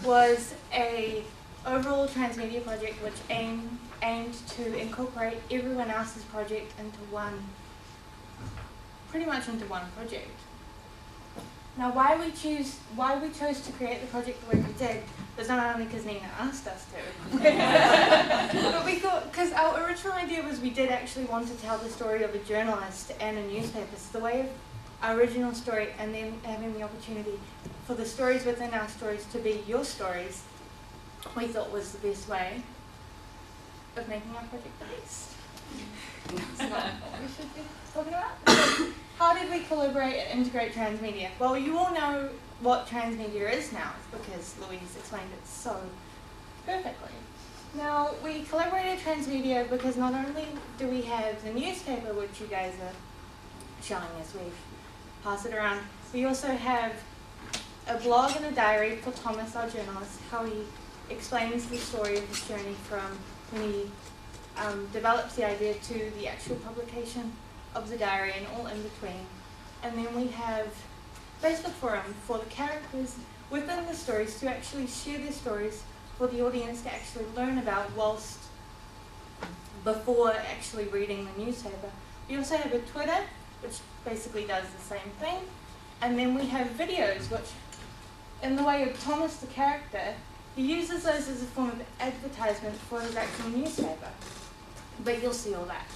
was a overall transmedia project which aimed to incorporate everyone else's project into pretty much into one project. Now, why we chose to create the project the way we did was not only because Nina asked us to, but we thought, because our original idea was we did actually want to tell the story of a journalist and a newspaper. So the way of our original story and then having the opportunity for the stories within our stories to be your stories, we thought was the best way of making our project the best. It's not what we should be talking about. So, how did we collaborate and integrate transmedia? Well, you all know what transmedia is now because Louise explained it so perfectly. Now, we collaborated transmedia because not only do we have the newspaper, which you guys are showing as we pass it around, we also have a blog and a diary for Thomas, our journalist, how he explains the story of his journey from when he develops the idea to the actual publication of the diary and all in between. And then we have Facebook forum for the characters within the stories to actually share their stories for the audience to actually learn about before actually reading the newspaper. We also have a Twitter, which basically does the same thing. And then we have videos, which in the way of Thomas the character, he uses those as a form of advertisement for his actual newspaper. But you'll see all that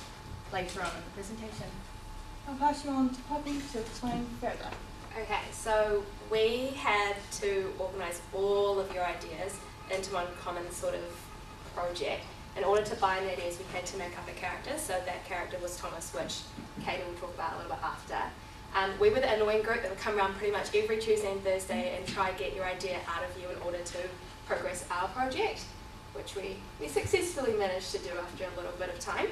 later on in the presentation. I'll pass you on to Poppy to explain further. Okay, so we had to organise all of your ideas into one common sort of project. In order to bind the ideas, we had to make up a character, so that character was Thomas, which Katie will talk about a little bit after. We were the annoying group that would come around pretty much every Tuesday and Thursday and try and get your idea out of you in order to progress our project, which we successfully managed to do after a little bit of time.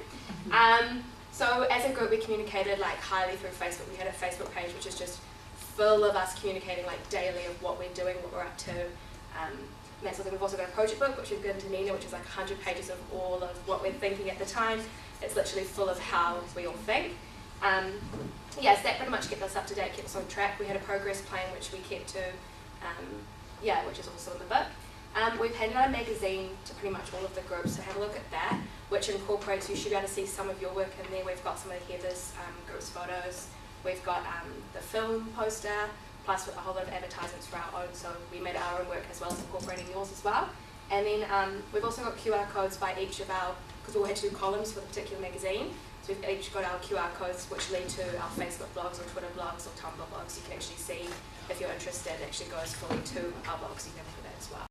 So as a group, we communicated like highly through Facebook. We had a Facebook page which is just full of us communicating like daily of what we're doing, what we're up to. That's something. We've also got a project book which we've given to Nina, which is like 100 pages of all of what we're thinking at the time. It's literally full of how we all think. Yes, that pretty much kept us up to date, kept us on track. We had a progress plan which we kept to, which is also in the book. We've handed out a magazine to pretty much all of the groups, so have a look at that, which incorporates, you should be able to see some of your work in there. We've got some of Heather's group's photos, we've got the film poster, plus with a whole lot of advertisements for our own, so we made our own work as well as incorporating yours as well. And then we've also got QR codes by each of our, because we all had to do columns for the particular magazine, so we've each got our QR codes which lead to our Facebook blogs or Twitter blogs or Tumblr blogs. You can actually see, if you're interested, it actually goes fully to our blogs, you can have a look at that as well.